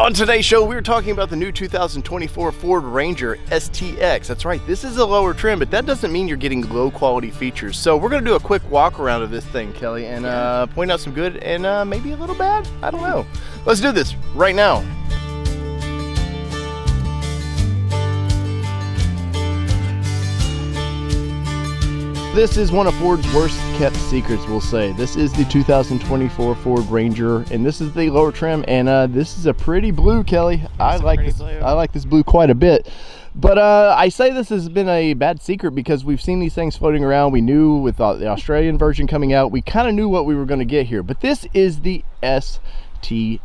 On today's show, we're talking about the new 2024 Ford Ranger STX. That's right, this is a lower trim, but that doesn't mean you're getting low quality features. So we're gonna do a quick walk around of this thing, Kelly, and point out some good and maybe a little bad. I don't know. Let's do this right now. This is one of Ford's worst kept secrets, we'll say. This is the 2024 Ford Ranger, and this is the lower trim, and this is a pretty blue, Kelly. I like this blue quite a bit. But I say this has been a bad secret because we've seen these things floating around. We knew with the Australian version coming out, we kind of knew what we were going to get here. But this is the STX.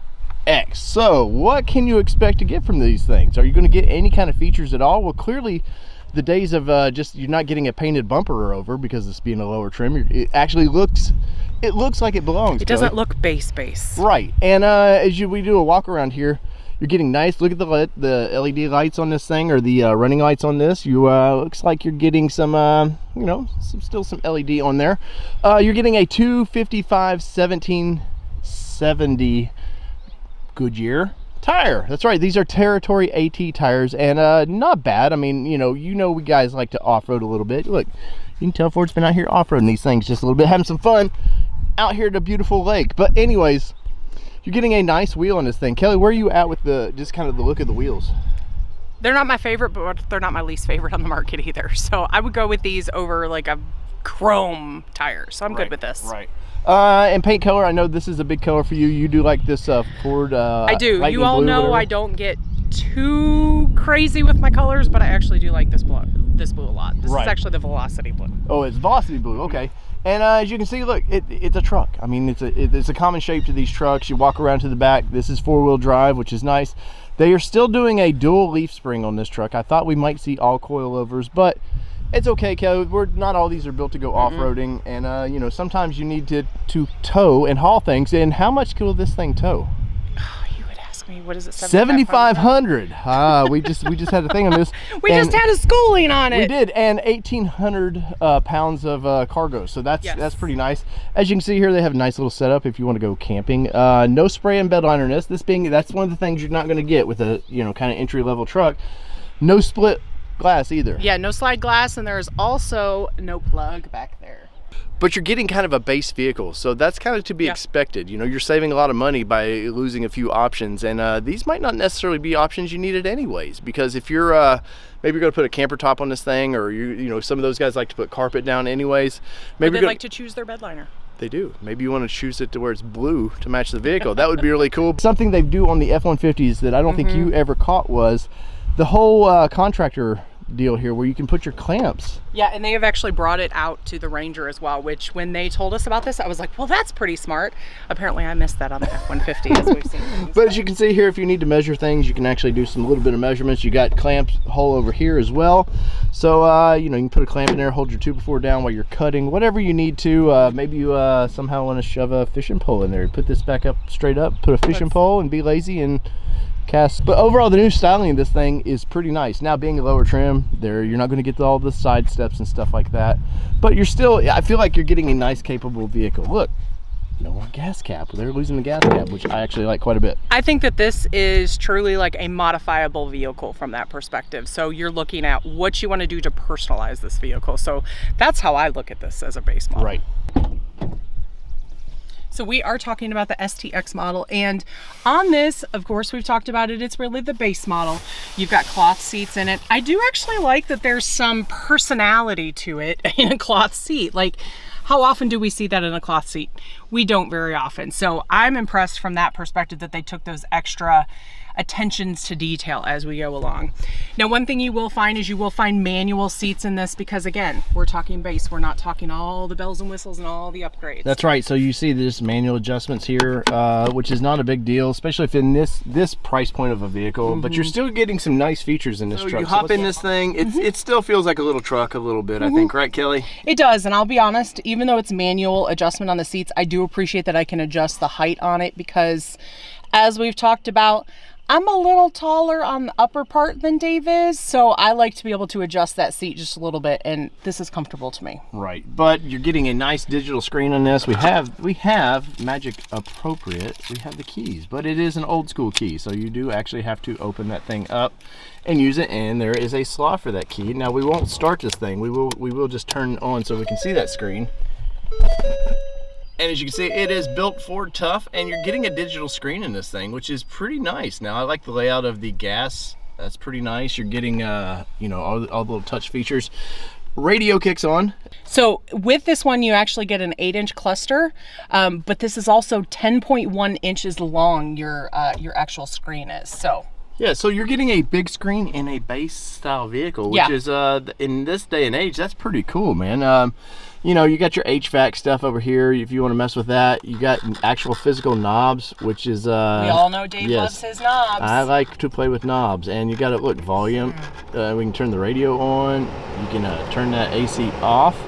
So what can you expect to get from these things? Are you going to get any kind of features at all? Well, clearly the days of just you're not getting a painted bumper are over because it's being a lower trim. It actually looks like it belongs. It doesn't look base. Right. And we do a walk around here, you're getting nice. Look at the LED lights on this thing, or the running lights on this. You looks like you're getting some still some LED on there. You're getting a 255 1770 Goodyear tire. That's right, these are Territory AT tires, and not bad. I mean, you know we guys like to off-road a little bit. Look, you can tell Ford's been out here off-roading these things just a little bit, having some fun out here at a beautiful lake. But anyways, you're getting a nice wheel on this thing. Kelly, where are you at with just kind of the look of the wheels? They're not my favorite, but they're not my least favorite on the market either. So I would go with these over like a chrome tire. So I'm good with this. Right. And paint color, I know this is a big color for you. You do like this Ford I do. Lightning you all blue, know whatever. I don't get too crazy with my colors, but I actually do like this blue a lot. This is actually the Velocity blue. Oh, it's Velocity blue. Okay. And as you can see, look, it's a truck. I mean, it's a common shape to these trucks. You walk around to the back. This is four-wheel drive, which is nice. They are still doing a dual leaf spring on this truck. I thought we might see all coilovers, but it's okay, Kelly. Not all these are built to go off-roading, and sometimes you need to tow and haul things. And how much will this thing tow? Oh, you would ask me, what is it? 7,500. We just had a thing on this. We just had a schooling on it. We did, and 1,800 pounds of cargo. So that's pretty nice. As you can see here, they have a nice little setup if you want to go camping. No spray and bed liner in this. That's one of the things you're not going to get with a kind of entry-level truck. No split glass either. Yeah, no slide glass, and there's also no plug back there. But you're getting kind of a base vehicle, so that's kind of to be expected. You're saving a lot of money by losing a few options, and these might not necessarily be options you needed anyways, because if you're maybe you're going to put a camper top on this thing, or some of those guys like to put carpet down anyways. Maybe they like to choose their bed liner. They do. Maybe you want to choose it to where it's blue to match the vehicle. That would be really cool. Something they do on the F-150s that I don't think you ever caught was the whole contractor deal here where you can put your clamps. Yeah, and they have actually brought it out to the Ranger as well, which when they told us about this, I was like, well, that's pretty smart. Apparently I missed that on the F-150 as we've seen. But as you can see here, if you need to measure things, you can actually do some little bit of measurements. You got clamps hole over here as well. So, you can put a clamp in there, hold your 2x4 down while you're cutting, whatever you need to. Maybe you somehow want to shove a fishing pole in there. Put this back up straight up, put a fishing pole and be lazy and cast. But overall, the new styling of this thing is pretty nice. Now, being a lower trim, you're not going to get all the side steps and stuff like that, but I feel like you're getting a nice, capable vehicle. Look, no more gas cap. They're losing the gas cap, which I actually like quite a bit. I think that this is truly like a modifiable vehicle from that perspective. So you're looking at what you want to do to personalize this vehicle. So that's how I look at this as a base model. Right. So we are talking about the STX model, and on this, of course, we've talked about it, it's really the base model. You've got cloth seats in it. I do actually like that there's some personality to it in a cloth seat. Like, how often do we see that in a cloth seat? We don't very often. So I'm impressed from that perspective that they took those extra attentions to detail as we go along. Now, one thing you will find is you will find manual seats in this because, again, we're talking base. We're not talking all the bells and whistles and all the upgrades. That's right. So you see this manual adjustments here, which is not a big deal, especially if in this price point of a vehicle, but you're still getting some nice features in this truck. You hop in this thing, it still feels like a little truck a little bit, I think, right, Kelly? It does, and I'll be honest, even though it's manual adjustment on the seats, I do appreciate that I can adjust the height on it because As we've talked about, I'm a little taller on the upper part than Dave is, so I like to be able to adjust that seat just a little bit, and this is comfortable to me. Right, but you're getting a nice digital screen on this. We have magic appropriate. We have the keys, but it is an old school key, so you do actually have to open that thing up and use it, and there is a slot for that key. Now we won't start this thing. We will just turn it on so we can see that screen. And as you can see, it is built Ford tough, and you're getting a digital screen in this thing, which is pretty nice. Now, I like the layout of the gas. That's pretty nice. You're getting, you know, all the little touch features. Radio kicks on. So with this one, you actually get an 8-inch cluster, but this is also 10.1 inches long. Your actual screen is so. Yeah, so you're getting a big screen in a base style vehicle, which is in this day and age, that's pretty cool, man. You know, you got your HVAC stuff over here if you want to mess with that. You got actual physical knobs, which is we all know Dave loves his knobs. I like to play with knobs, and you got to look volume. We can turn the radio on. You can turn that AC off.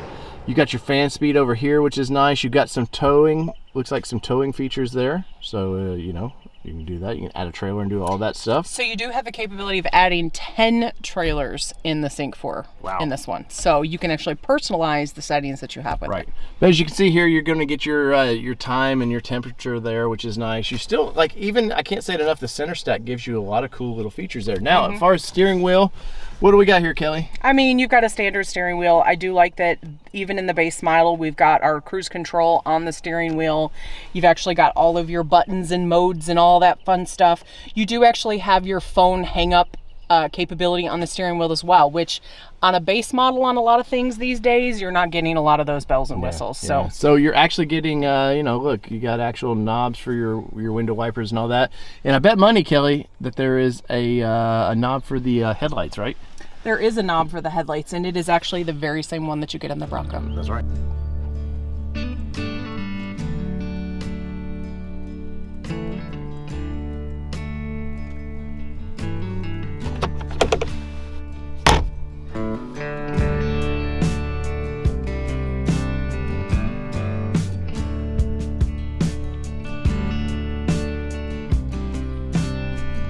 You got your fan speed over here, which is nice. You got some towing. Looks like some towing features there. So you know, you can do that. You can add a trailer and do all that stuff. So you do have the capability of adding 10 trailers in the Sync 4 in this one. So you can actually personalize the settings that you have with it. But as you can see here, you're going to get your time and your temperature there, which is nice. You still, like, even, I can't say it enough, the center stack gives you a lot of cool little features there. Now, as far as steering wheel, what do we got here, Kelly? I mean, you've got a standard steering wheel. I do like that even in the base model, we've got our cruise control on the steering wheel. You've actually got all of your buttons and modes and all that fun stuff. You do actually have your phone hang up capability on the steering wheel as well, which on a base model on a lot of things these days, you're not getting a lot of those bells and whistles. So you're actually getting, you know, look, you got actual knobs for your window wipers and all that. And I bet money, Kelly, that there is a knob for the headlights, right? There is a knob for the headlights, and it is actually the very same one that you get in the Bronco. That's right.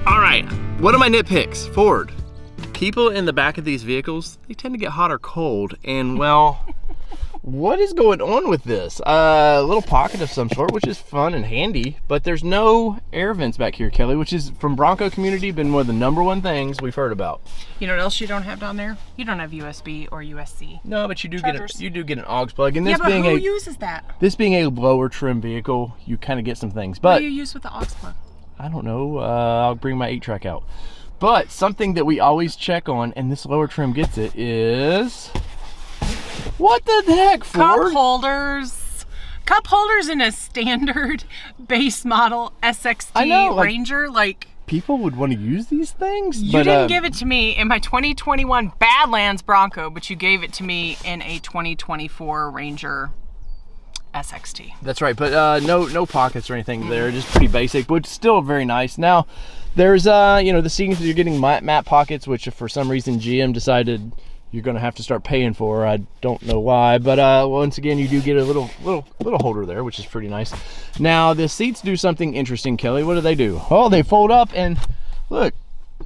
All right, what are my nitpicks? Ford. People in the back of these vehicles, they tend to get hot or cold, and well, what is going on with this? A little pocket of some sort, which is fun and handy, but there's no air vents back here, Kelly, which is, from Bronco community, been one of the #1 things we've heard about. You know what else you don't have down there? You don't have USB or USB. No, but you do get an aux plug, and this but being who uses that? This being a lower trim vehicle, you kind of get some things. But what do you use with the aux plug? I don't know. I'll bring my 8-track out. But something that we always check on, and this lower trim gets it, is what the heck, Ford? Cup holders. Cup holders in a standard base model SXT Ranger, like people would want to use these things. You didn't give it to me in my 2021 Badlands Bronco, but you gave it to me in a 2024 Ranger SXT. That's right, but no pockets or anything there, just pretty basic, but still very nice. Now, there's you know, the seats, you're getting matte pockets, which if for some reason GM decided you're gonna have to start paying for. I don't know why, but once again, you do get a little holder there, which is pretty nice. Now, the seats do something interesting, Kelly. What do? Oh, they fold up, and look,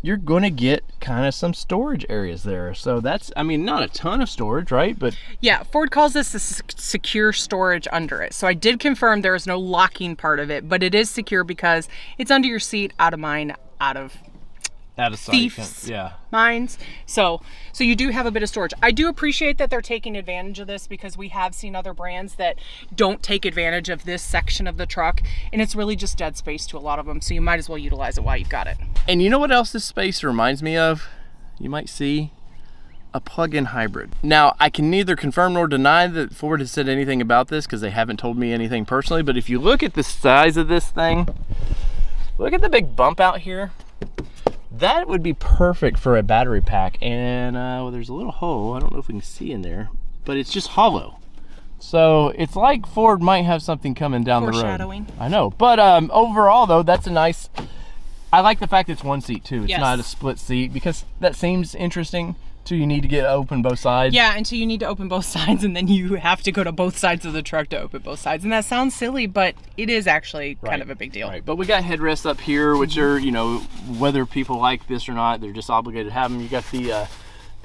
you're gonna get kind of some storage areas there. So that's, I mean, not a ton of storage, right? But yeah, Ford calls this a secure storage under it. So I did confirm there is no locking part of it, but it is secure because it's under your seat, out of mind, out of sight, thieves' minds. So you do have a bit of storage. I do appreciate that they're taking advantage of this, because we have seen other brands that don't take advantage of this section of the truck, and it's really just dead space to a lot of them. So you might as well utilize it while you've got it. And you know what else this space reminds me of? You might see a plug-in hybrid. Now, I can neither confirm nor deny that Ford has said anything about this, because they haven't told me anything personally, but if you look at the size of this thing, look at the big bump out here. That would be perfect for a battery pack. And well, there's a little hole. I don't know if we can see in there, but it's just hollow. So it's like Ford might have something coming down the road. Foreshadowing. I know, but overall though, that's a nice, I like the fact it's one seat too. It's not a split seat, because that seems interesting So you need to get open both sides? Yeah, until you need to open both sides, and then you have to go to both sides of the truck to open both sides. And that sounds silly, but it is actually kind of a big deal. Right, but we got headrests up here, which are, you know, whether people like this or not, they're just obligated to have them. You got the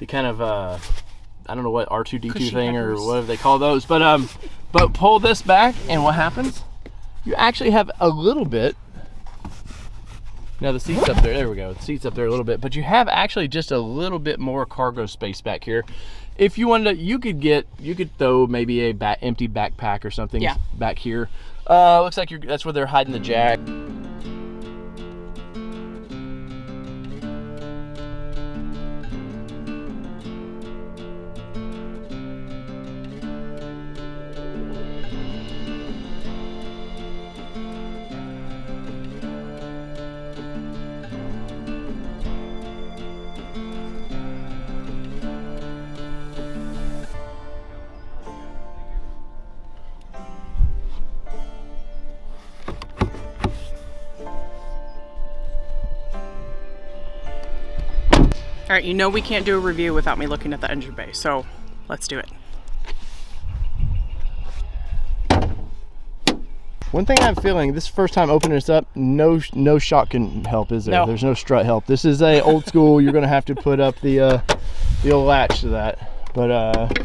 kind of, I don't know what, R2-D2 Cushy thing headers. or whatever they call those. But pull this back, and what happens? You actually have a little bit. Now the seat's up there. There we go. The seat's up there a little bit, but you have actually just a little bit more cargo space back here. If you wanted to, you could throw maybe a empty backpack or something back here. Looks like that's where they're hiding the jack. All right, you know we can't do a review without me looking at the engine bay, so let's do it. One thing I'm feeling, this is the first time opening this up, no shock can help, is there? No. There's no strut help. This is a old school, you're gonna have to put up the old latch to that. But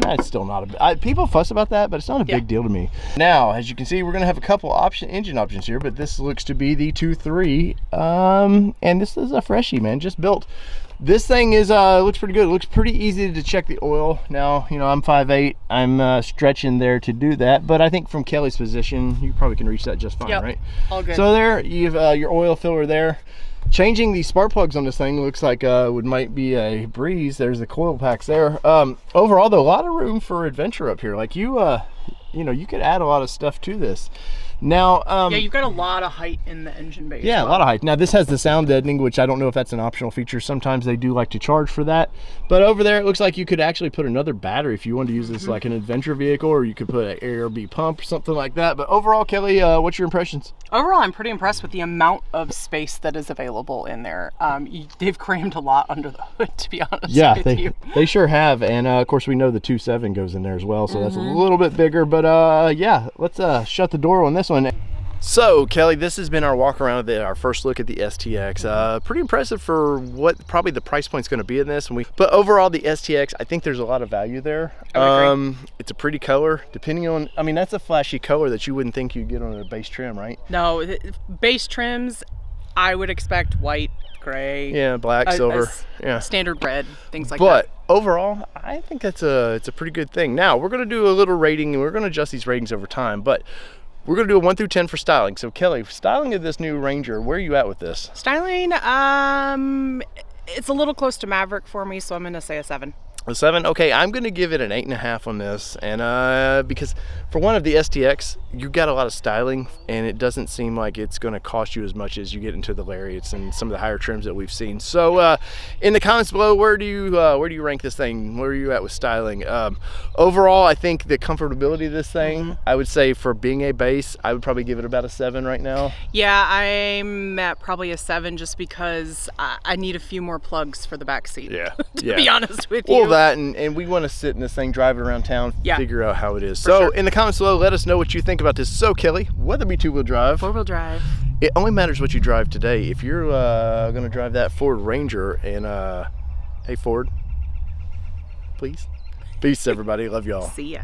it's still not people fuss about that, but it's not a big deal to me. Now, as you can see, we're gonna have a couple engine options here, but this looks to be the 2.3, and this is a freshie, man, just built. This thing is looks pretty good. It looks pretty easy to check the oil. Now, you know, I'm 5'8", I'm stretching there to do that, but I think from Kelly's position, you probably can reach that just fine, right? All good. So there, you've your oil filler there. Changing the spark plugs on this thing looks like might be a breeze. There's the coil packs there. Overall, though, a lot of room for adventure up here. Like you know, you could add a lot of stuff to this. Now, yeah, you've got a lot of height in the engine bay. Yeah, a lot of height. Now this has the sound deadening, which I don't know if that's an optional feature. Sometimes they do like to charge for that. But over there, it looks like you could actually put another battery if you wanted to use this like an adventure vehicle, or you could put an ARB pump or something like that. But overall, Kelly, what's your impressions? Overall, I'm pretty impressed with the amount of space that is available in there. They've crammed a lot under the hood, to be honest with you. They sure have. And of course, we know the 2.7 goes in there as well, so that's a little bit bigger. But yeah, let's shut the door on this one. So Kelly, this has been our walk around of our first look at the STX. Pretty impressive for what probably the price point's going to be in this. But overall, the STX, I think there's a lot of value there. It's a pretty color, depending on, I mean, that's a flashy color that you wouldn't think you'd get on a base trim, right? No, base trims, I would expect white, gray. Yeah, black, silver. Yeah, standard red, things like that. But overall, I think it's a pretty good thing. Now, we're going to do a little rating, and we're going to adjust these ratings over time, but we're going to do a 1 through 10 for styling. So Kelly, styling of this new Ranger, where are you at with this? Styling, it's a little close to Maverick for me, so I'm going to say a 7. A 7? Okay, I'm going to give it an 8.5 on this, and because for one of the STX, you got a lot of styling, and it doesn't seem like it's going to cost you as much as you get into the Lariats and some of the higher trims that we've seen. So in the comments below, where do you rank this thing? Where are you at with styling? Overall, I think the comfortability of this thing, I would say for being a base, I would probably give it about a 7 right now. Yeah, I'm at probably a 7 just because I need a few more plugs for the back seat. Yeah, to be honest with you. Well, that and we want to sit in this thing, drive it around town, figure out how it is. So sure. In the comments below, let us know what you think about this. So Kelly, whether it be 2-wheel drive, 4-wheel drive, it only matters what you drive today. If you're going to drive that Ford Ranger, and hey Ford, please, peace everybody, love y'all. See ya.